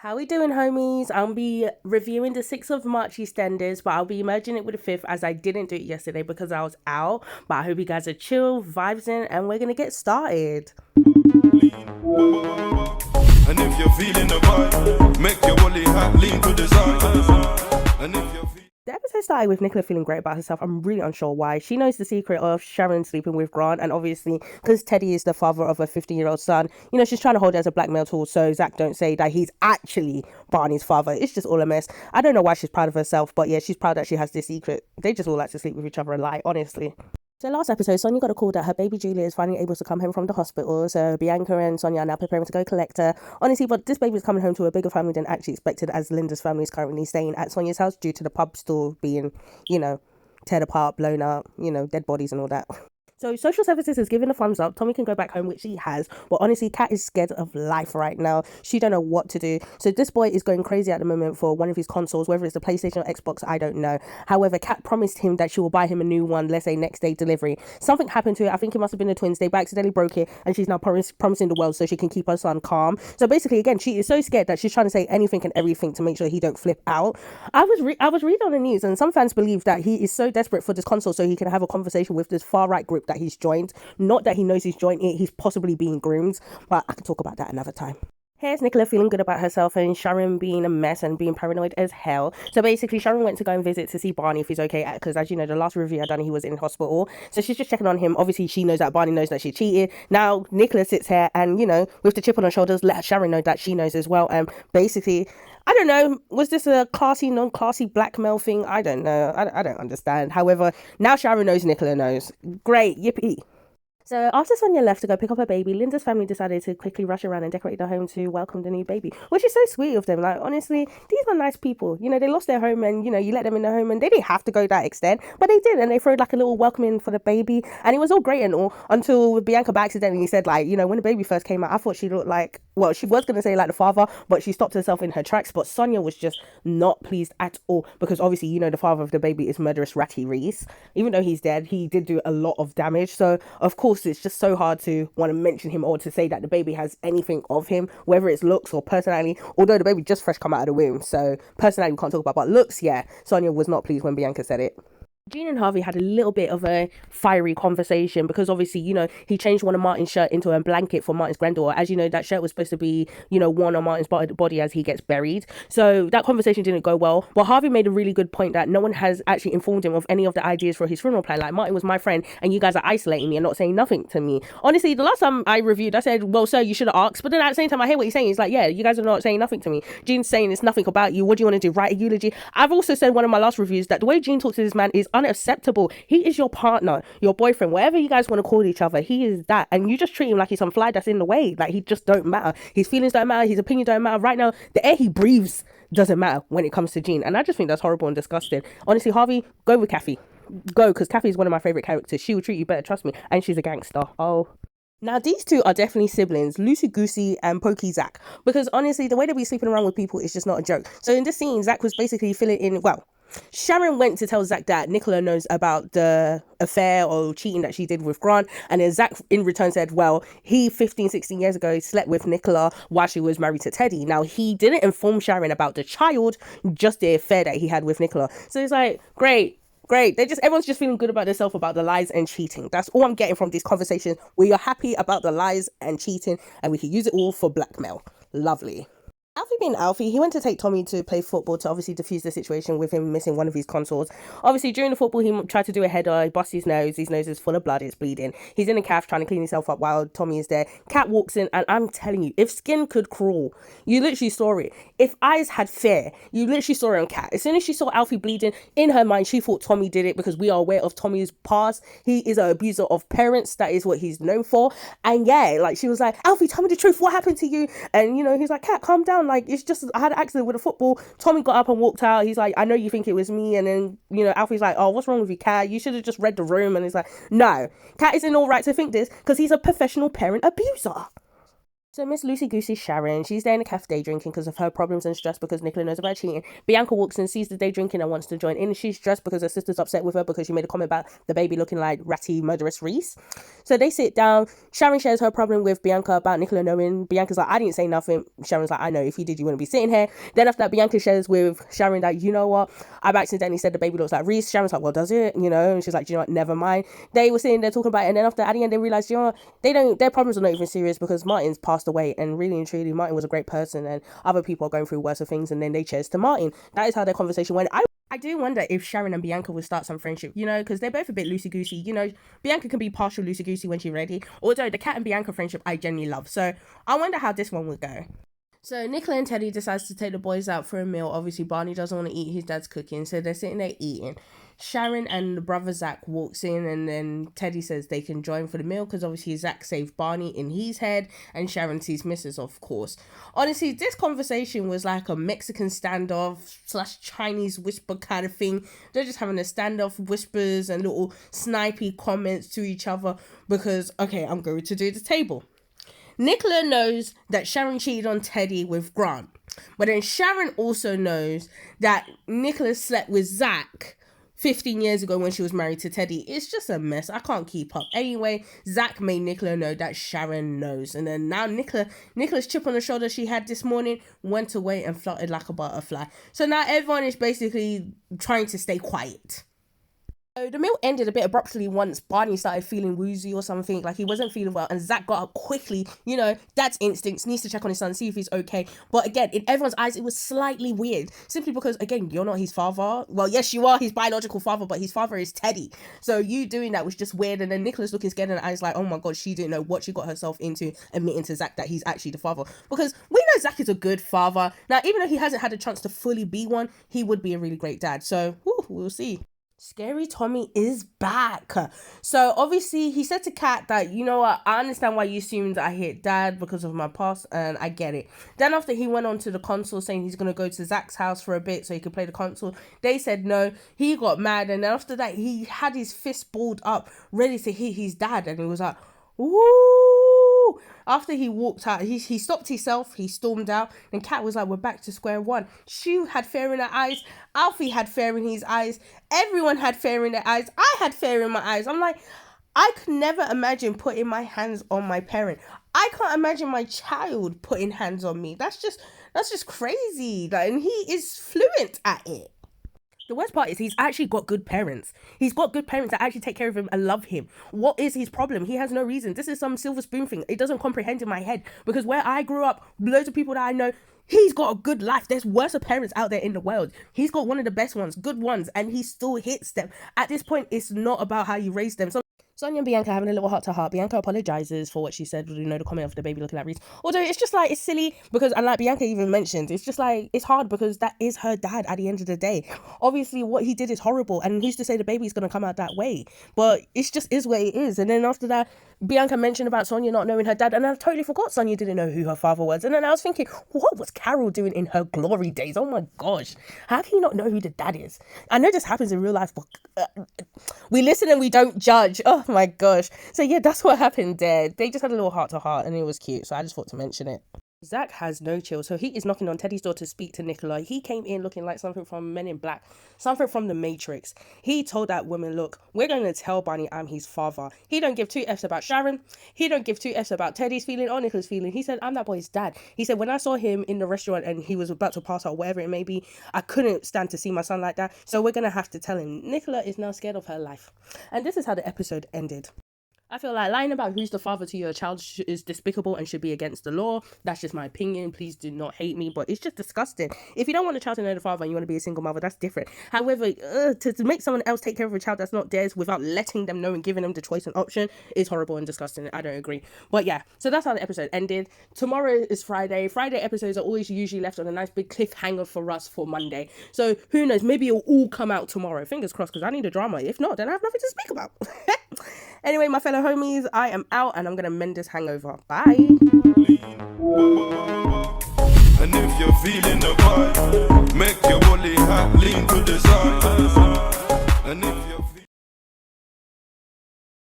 How we doing, homies? I'll be reviewing the 6th of March Eastenders, but I'll be merging it with the 5th as I didn't do it yesterday because I was out. But I hope you guys are chill, vibes in, and we're gonna get started. And if you're feeling the vibe, make your woolly hat lean to the side. And if you're The episode started with Nicola feeling great about herself. I'm really unsure why. She knows the secret of Sharon sleeping with Grant, and obviously, because Teddy is the father of a 15-year-old son, she's trying to hold it as a blackmail tool so Zach don't say that he's actually Barney's father. It's just all a mess. I don't know why she's proud of herself, but yeah, she's proud that she has this secret. They just all like to sleep with each other and lie, honestly. So last episode, Sonia got a call that her baby Julia is finally able to come home from the hospital. So Bianca and Sonia are now preparing to go collect her. Honestly, but this baby is coming home to a bigger family than actually expected, as Linda's family is currently staying at Sonia's house due to the pub store being, teared apart, blown up, dead bodies and all that. So social services has given a thumbs up. Tommy can go back home, which he has. But honestly, Kat is scared of life right now. She don't know what to do. So this boy is going crazy at the moment for one of his consoles, whether it's the PlayStation or Xbox, I don't know. However, Kat promised him that she will buy him a new one, let's say next day delivery. Something happened to it. I think it must have been the twins. They accidentally broke it, and she's now promising the world so she can keep her son calm. So basically, again, she is so scared that she's trying to say anything and everything to make sure he don't flip out. I was reading on the news, and some fans believe that he is so desperate for this console so he can have a conversation with this far right group that he's joined. Not that he knows he's joined it, he's possibly being groomed, but I can talk about that another time. Here's Nicola feeling good about herself and Sharon being a mess and being paranoid as hell. So basically, Sharon went to go and visit to see Barney if he's okay, because as you know, the last review I done, he was in hospital. So she's just checking on him. Obviously, she knows that Barney knows that she cheated. Now, Nicola sits here and, with the chip on her shoulders, let Sharon know that she knows as well. And basically, I don't know, was this a classy, non-classy blackmail thing? I don't know. I don't understand. However, now Sharon knows, Nicola knows. Great, yippee. So after Sonia left to go pick up her baby, Linda's family decided to quickly rush around and decorate the home to welcome the new baby, which is so sweet of them. Like, honestly, these are nice people. They lost their home and, you let them in their home and they didn't have to go that extent, but they did. And they threw like a little welcome in for the baby. And it was all great and all until Bianca by accidentally said, like, when the baby first came out, I thought she looked like, well, she was going to say like the father, but she stopped herself in her tracks. But Sonia was just not pleased at all because obviously, the father of the baby is murderous Ratty Reese. Even though he's dead, he did do a lot of damage. So, of course, it's just so hard to want to mention him or to say that the baby has anything of him, whether it's looks or personality, although the baby just fresh come out of the womb. So, personality we can't talk about, but looks, yeah. Sonia was not pleased when Bianca said it. Jean and Harvey had a little bit of a fiery conversation because obviously, he changed one of Martin's shirt into a blanket for Martin's granddaughter. As you know, that shirt was supposed to be, worn on Martin's body as he gets buried. So that conversation didn't go well. But Harvey made a really good point that no one has actually informed him of any of the ideas for his funeral plan. Like, Martin was my friend and you guys are isolating me and not saying nothing to me. Honestly, the last time I reviewed, I said, well, sir, you should have asked. But then at the same time, I hear what he's saying. He's like, yeah, you guys are not saying nothing to me. Jean's saying it's nothing about you. What do you want to do? Write a eulogy? I've also said one of my last reviews that the way Jean talks to this man is unacceptable. He is your partner, your boyfriend, whatever you guys want to call each other. He is that, and you just treat him like he's some fly that's in the way. Like, he just don't matter. His feelings don't matter. His opinion don't matter. Right now, the air he breathes doesn't matter when it comes to Jean, and I just think that's horrible and disgusting. Honestly, Harvey, go with Kathy. Go, because Kathy is one of my favorite characters. She will treat you better, trust me, and she's a gangster. Oh. Now, these two are definitely siblings, Lucy Goosey and Pokey Zach, because honestly, the way they be sleeping around with people is just not a joke. So in this scene, Zach was basically filling in, well, Sharon went to tell Zach that Nicola knows about the affair or cheating that she did with Grant, and then Zach in return said, well, he 15, 16 years ago slept with Nicola while she was married to Teddy. Now, he didn't inform Sharon about the child, just the affair that he had with Nicola. So it's like, great. Everyone's just feeling good about themselves about the lies and cheating. That's all I'm getting from these conversations. We are happy about the lies and cheating, and we can use it all for blackmail. Lovely. Alfie being Alfie, he went to take Tommy to play football to obviously diffuse the situation with him missing one of his consoles. Obviously, during the football, he tried to do a header, he bust his nose is full of blood, it's bleeding. He's in a calf trying to clean himself up while Tommy is there. Kat walks in, and I'm telling you, if skin could crawl, you literally saw it. If eyes had fear, you literally saw it on Kat. As soon as she saw Alfie bleeding, in her mind, she thought Tommy did it because we are aware of Tommy's past. He is an abuser of parents. That is what he's known for. And yeah, like, she was like, Alfie, tell me the truth. What happened to you? And, he's like, Kat, calm down. Like, it's just, I had an accident with a football. Tommy got up and walked out. He's like, I know you think it was me. And then, Alfie's like, oh, what's wrong with you, Kat? You should have just read the room. And he's like, no, Kat is in all right to think this because he's a professional parent abuser. So Miss Lucy Goosey Sharon, she's there in a cafe day drinking because of her problems and stress because Nicola knows about cheating. Bianca walks in, sees the day drinking and wants to join in. She's stressed because her sister's upset with her because she made a comment about the baby looking like ratty murderous Reese. So they sit down. Sharon shares her problem with Bianca about Nicola knowing. Bianca's like, I didn't say nothing. Sharon's like, I know, if you did, you wouldn't be sitting here. Then after that, Bianca shares with Sharon that, you know what, I've accidentally said the baby looks like Reese. Sharon's like, well, does it? You know, and she's like, you know what, never mind. They were sitting there talking about it, and then after, at the end, they realized, you know what, their problems are not even serious because Martin's passed away, and really and truly, Martin was a great person, and other people are going through worse things, and then they cheers to Martin. That is how their conversation went. I do wonder if Sharon and Bianca would start some friendship, you know, because they're both a bit loosey-goosey. You know, Bianca can be partial loosey-goosey when she's ready. Although the Kat and Bianca friendship I genuinely love. So I wonder how this one would go. So Nicola and Teddy decides to take the boys out for a meal. Obviously, Barney doesn't want to eat his dad's cooking, so they're sitting there eating. Sharon and the brother Zach walks in, and then Teddy says they can join for the meal because obviously Zach saved Barney in his head, and Sharon sees Mrs. of course. Honestly, this conversation was like a Mexican standoff / Chinese whisper kind of thing. They're just having a standoff, whispers and little snipey comments to each other because, okay, I'm going to do the table. Nicola knows that Sharon cheated on Teddy with Grant, but then Sharon also knows that Nicola slept with Zach 15 years ago when she was married to Teddy. It's just a mess. I can't keep up. Anyway, Zach made Nicola know that Sharon knows, and then now Nicola's chip on the shoulder she had this morning went away and fluttered like a butterfly. So now everyone is basically trying to stay quiet. So the meal ended a bit abruptly once Barney started feeling woozy or something, like he wasn't feeling well, and Zach got up quickly, you know, dad's instincts, needs to check on his son, see if he's okay. But again, in everyone's eyes, it was slightly weird, simply because, again, you're not his father. Well, yes, you are his biological father, but his father is Teddy. So you doing that was just weird, and then Nicholas looking scared in the eyes like, oh my god, she didn't know what she got herself into, admitting to Zach that he's actually the father. Because we know Zach is a good father. Now, even though he hasn't had a chance to fully be one, he would be a really great dad. So, we'll see. Scary Tommy is back. So obviously he said to Kat that, you know what, I understand why you assumed I hit dad because of my past, and I get it. Then after he went on to the console saying he's going to go to Zach's house for a bit so he could play the console, they said no. He got mad, and then after that he had his fist balled up ready to hit his dad, and he was like, ooh. After he walked out, he stopped himself, he stormed out, and Kat was like, we're back to square one. She had fear in her eyes, Alfie had fear in his eyes, everyone had fear in their eyes, I had fear in my eyes. I'm like, I could never imagine putting my hands on my parent. I can't imagine my child putting hands on me. That's just crazy. Like, and he is fluent at it. The worst part is he's actually got good parents. He's got good parents that actually take care of him and love him. What is his problem? He has no reason. This is some silver spoon thing. It doesn't comprehend in my head. Because where I grew up, loads of people that I know, he's got a good life. There's worse parents out there in the world. He's got one of the best ones, good ones, and he still hits them. At this point, it's not about how you raise them. Sonia and Bianca having a little heart-to-heart. Bianca apologizes for what she said, you know, the comment of the baby looking like Reese. Although it's just like, it's silly because, and like Bianca even mentioned, it's just like, it's hard because that is her dad at the end of the day. Obviously, what he did is horrible, and who's to say the baby's going to come out that way? But it just is what it is. And then after that, Bianca mentioned about Sonia not knowing her dad, and I totally forgot Sonia didn't know who her father was. And then I was thinking, what was Carol doing in her glory days? Oh my gosh, how can you not know who the dad is? I know this happens in real life, but we listen and we don't judge. Oh my gosh. So yeah, that's what happened there. They just had a little heart to heart, and it was cute, so I just thought to mention it. Zach has no chill, so he is knocking on Teddy's door to speak to Nicola. He came in looking like something from Men in Black, something from the Matrix. He told that woman, look, we're going to tell Barney I'm his father. He don't give two F's about Sharon. He don't give two F's about Teddy's feeling or Nicola's feeling. He said, I'm that boy's dad. He said, when I saw him in the restaurant and he was about to pass out, whatever it may be, I couldn't stand to see my son like that, so we're going to have to tell him. Nicola is now scared of her life. And this is how the episode ended. I feel like lying about who's the father to your child is despicable and should be against the law. That's just my opinion. Please do not hate me, but it's just disgusting. If you don't want a child to know the father and you want to be a single mother, that's different. However, to make someone else take care of a child that's not theirs without letting them know and giving them the choice and option is horrible and disgusting. I don't agree. But yeah, so that's how the episode ended. Tomorrow is Friday. Friday episodes are always usually left on a nice big cliffhanger for us for Monday. So who knows? Maybe it'll all come out tomorrow. Fingers crossed, because I need a drama. If not, then I have nothing to speak about. Anyway, my fellow homies, I am out and I'm going to mend this hangover. Bye. And if you're feeling the vibe, make your woolly hat lean to the side.